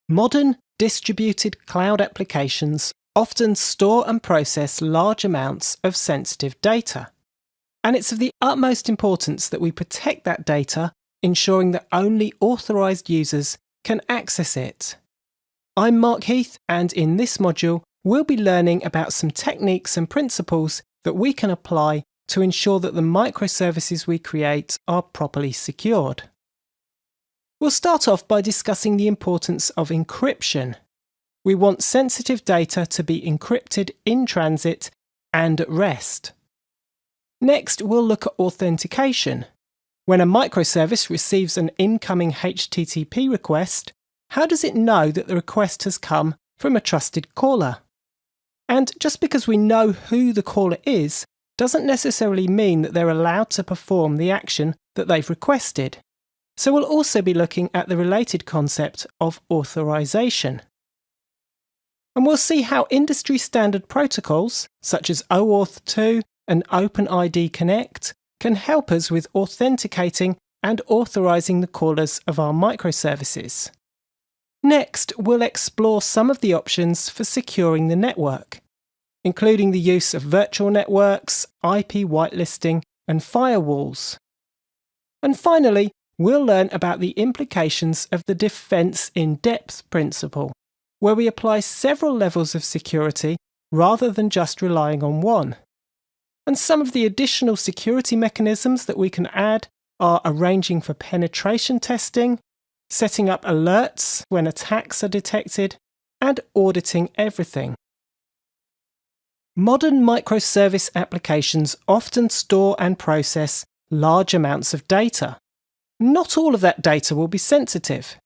Modern distributed cloud applications often store and process large amounts of sensitive data. And it's of the utmost importance that we protect that data, ensuring that only authorised users can access it. I'm Mark Heath, and in this module, we'll be learning about some techniques and principles that we can apply to ensure that the microservices we create are properly secured. We'll start off by discussing the importance of encryption. We want sensitive data to be encrypted in transit and at rest. Next, we'll look at authentication. When a microservice receives an incoming HTTP request, how does it know that the request has come from a trusted caller? And just because we know who the caller is, doesn't necessarily mean that they're allowed to perform the action that they've requested. So we'll also be looking at the related concept of authorization. And we'll see how industry standard protocols, such as OAuth 2 and OpenID Connect, can help us with authenticating and authorizing the callers of our microservices. Next, we'll explore some of the options for securing the network, including the use of virtual networks, IP whitelisting, and firewalls. And finally, we'll learn about the implications of the defense in depth principle, where we apply several levels of security rather than just relying on one. And some of the additional security mechanisms that we can add are arranging for penetration testing, setting up alerts when attacks are detected, and auditing everything. Modern microservice applications often store and process large amounts of data. Not all of that data will be sensitive.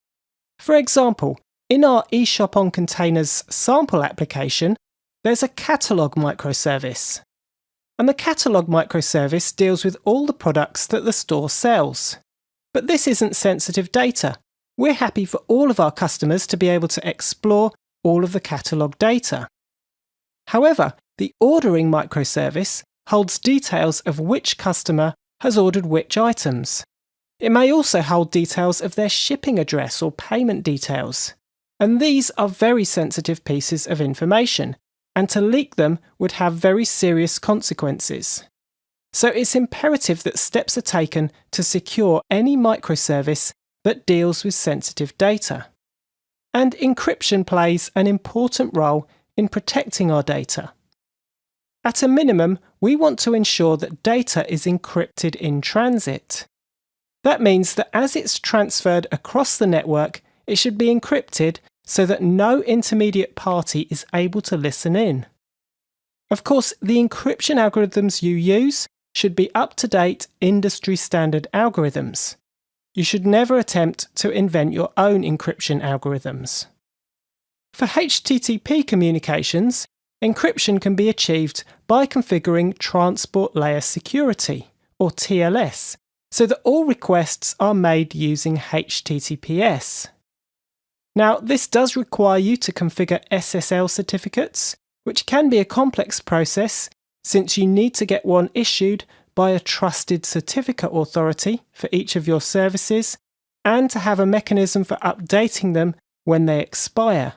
For example, in our eShop on Containers sample application, there's a catalog microservice. And the catalog microservice deals with all the products that the store sells. But this isn't sensitive data. We're happy for all of our customers to be able to explore all of the catalog data. However, the ordering microservice holds details of which customer has ordered which items. It may also hold details of their shipping address or payment details. And these are very sensitive pieces of information, and to leak them would have very serious consequences. So it's imperative that steps are taken to secure any microservice that deals with sensitive data. And encryption plays an important role in protecting our data. At a minimum, we want to ensure that data is encrypted in transit. That means that as it's transferred across the network, it should be encrypted so that no intermediate party is able to listen in. Of course, the encryption algorithms you use should be up-to-date industry standard algorithms. You should never attempt to invent your own encryption algorithms. For HTTP communications, encryption can be achieved by configuring Transport Layer Security, or TLS, so that all requests are made using HTTPS. Now, this does require you to configure SSL certificates, which can be a complex process since you need to get one issued by a trusted certificate authority for each of your services and to have a mechanism for updating them when they expire.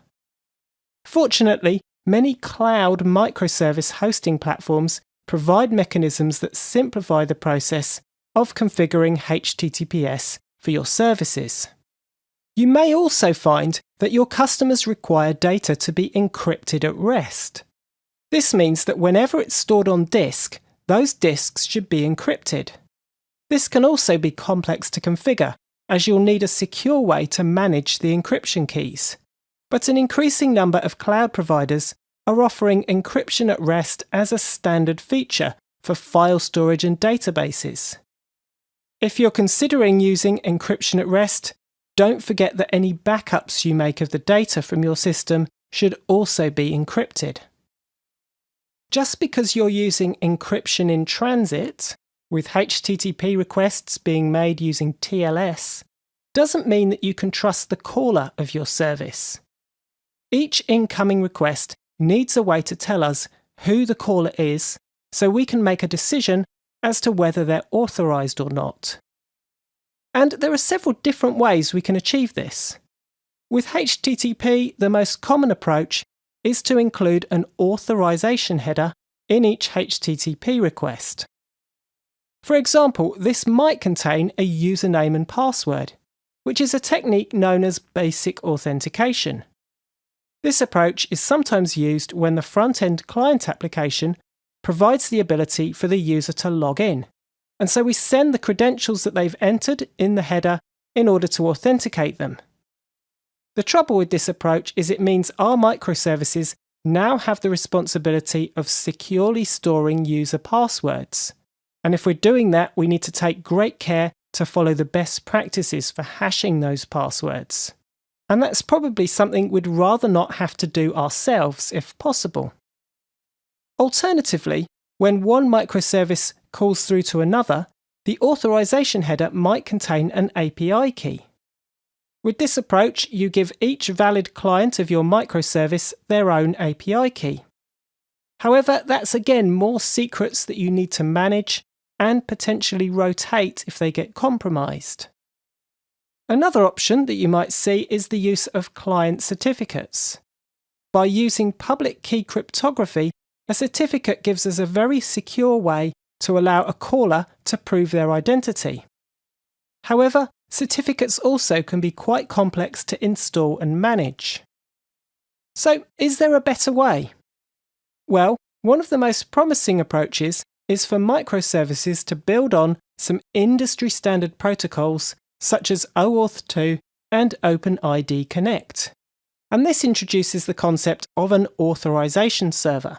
Fortunately, many cloud microservice hosting platforms provide mechanisms that simplify the process of configuring HTTPS for your services. You may also find that your customers require data to be encrypted at rest. This means that whenever it's stored on disk, those disks should be encrypted. This can also be complex to configure, as you'll need a secure way to manage the encryption keys. But an increasing number of cloud providers are offering encryption at rest as a standard feature for file storage and databases. If you're considering using encryption at rest, don't forget that any backups you make of the data from your system should also be encrypted. Just because you're using encryption in transit, with HTTP requests being made using TLS, doesn't mean that you can trust the caller of your service. Each incoming request needs a way to tell us who the caller is so we can make a decision as to whether they're authorized or not. And there are several different ways we can achieve this. With HTTP, the most common approach is to include an authorization header in each HTTP request. For example, this might contain a username and password, which is a technique known as basic authentication. This approach is sometimes used when the front-end client application provides the ability for the user to log in, and so we send the credentials that they've entered in the header in order to authenticate them. The trouble with this approach is it means our microservices now have the responsibility of securely storing user passwords. And if we're doing that, we need to take great care to follow the best practices for hashing those passwords. And that's probably something we'd rather not have to do ourselves if possible. Alternatively, when one microservice calls through to another, the authorization header might contain an API key. With this approach, you give each valid client of your microservice their own API key. However, that's again more secrets that you need to manage and potentially rotate if they get compromised. Another option that you might see is the use of client certificates. By using public key cryptography, a certificate gives us a very secure way to allow a caller to prove their identity. However, certificates also can be quite complex to install and manage. So, is there a better way? Well, one of the most promising approaches is for microservices to build on some industry-standard protocols such as OAuth 2 and OpenID Connect. And this introduces the concept of an authorization server.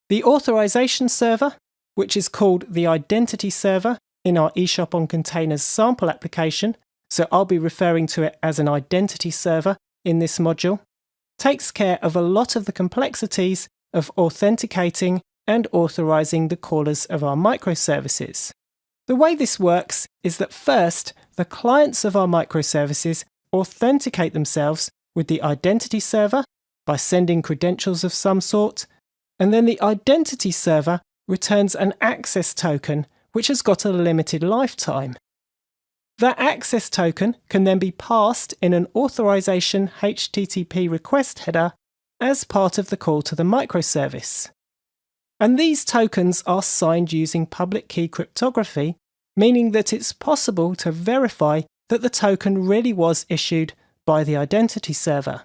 The authorization server, which is called the identity server in our eShop on Containers sample application, so I'll be referring to it as an identity server in this module, takes care of a lot of the complexities of authenticating and authorizing the callers of our microservices. The way this works is that first, the clients of our microservices authenticate themselves with the identity server by sending credentials of some sort, and then the identity server returns an access token which has got a limited lifetime. That access token can then be passed in an authorization HTTP request header as part of the call to the microservice. And these tokens are signed using public key cryptography, meaning that it's possible to verify that the token really was issued by the identity server.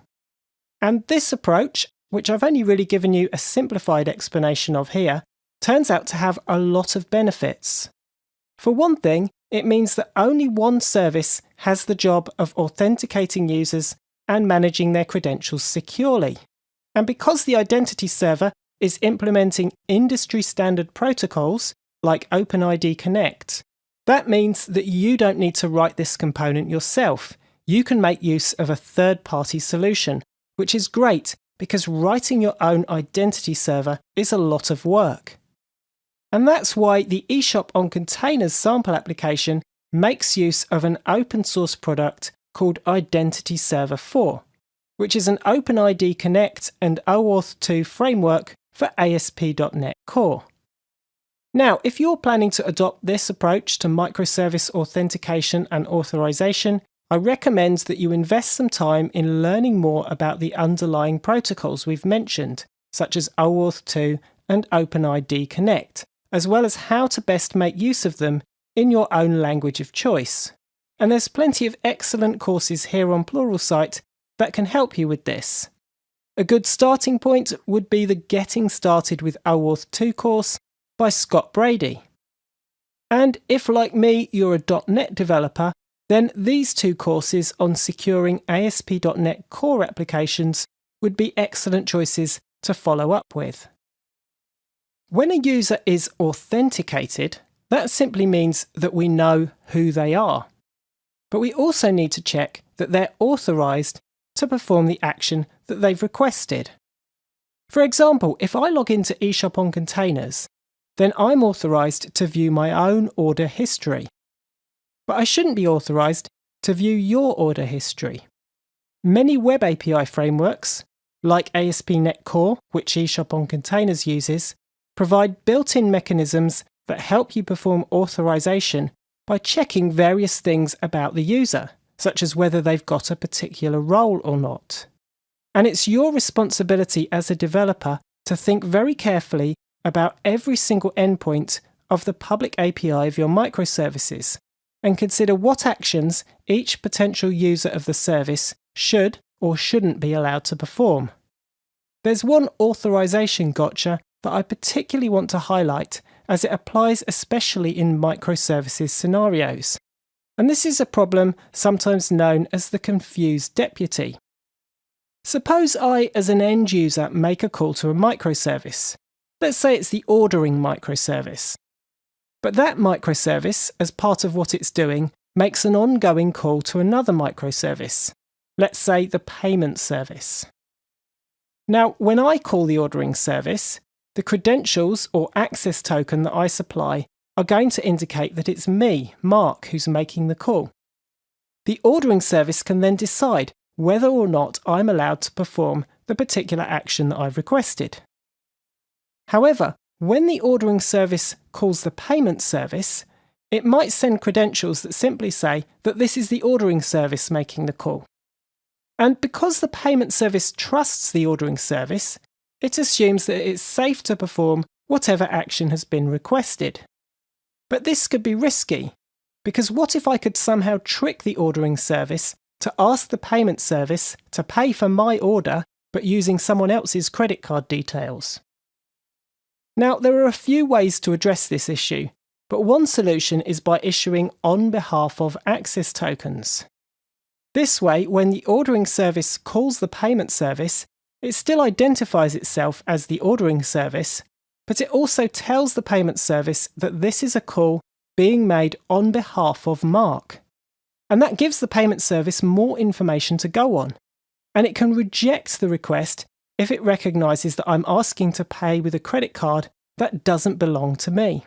And this approach, which I've only really given you a simplified explanation of here, turns out to have a lot of benefits. For one thing, it means that only one service has the job of authenticating users and managing their credentials securely. And because the identity server is implementing industry-standard protocols like OpenID Connect, that means that you don't need to write this component yourself. You can make use of a third-party solution, which is great because writing your own identity server is a lot of work. And that's why the eShop on Containers sample application makes use of an open source product called Identity Server 4, which is an OpenID Connect and OAuth 2 framework for ASP.NET Core. Now, if you're planning to adopt this approach to microservice authentication and authorization, I recommend that you invest some time in learning more about the underlying protocols we've mentioned, such as OAuth 2 and OpenID Connect, as well as how to best make use of them in your own language of choice. And there's plenty of excellent courses here on Pluralsight that can help you with this. A good starting point would be the Getting Started with OAuth 2 course by Scott Brady. And if, like me, you're a .NET developer, then these two courses on securing ASP.NET Core applications would be excellent choices to follow up with. When a user is authenticated, that simply means that we know who they are. But we also need to check that they're authorized to perform the action that they've requested. For example, if I log into eShop on Containers, then I'm authorized to view my own order history. But I shouldn't be authorized to view your order history. Many Web API frameworks, like ASP.NET Core, which eShop on Containers uses, provide built-in mechanisms that help you perform authorization by checking various things about the user, such as whether they've got a particular role or not. And it's your responsibility as a developer to think very carefully about every single endpoint of the public API of your microservices and consider what actions each potential user of the service should or shouldn't be allowed to perform. There's one authorization gotcha that I particularly want to highlight as it applies especially in microservices scenarios. And this is a problem sometimes known as the confused deputy. Suppose I, as an end user, make a call to a microservice. Let's say it's the ordering microservice. But that microservice, as part of what it's doing, makes an ongoing call to another microservice. Let's say the payment service. Now, when I call the ordering service, the credentials or access token that I supply are going to indicate that it's me, Mark, who's making the call. The ordering service can then decide whether or not I'm allowed to perform the particular action that I've requested. However, when the ordering service calls the payment service, it might send credentials that simply say that this is the ordering service making the call. And because the payment service trusts the ordering service, it assumes that it's safe to perform whatever action has been requested. But this could be risky, because what if I could somehow trick the ordering service to ask the payment service to pay for my order, but using someone else's credit card details? Now, there are a few ways to address this issue, but one solution is by issuing on behalf of access tokens. This way, when the ordering service calls the payment service, it still identifies itself as the ordering service, but it also tells the payment service that this is a call being made on behalf of Mark. And that gives the payment service more information to go on, and it can reject the request if it recognises that I'm asking to pay with a credit card that doesn't belong to me.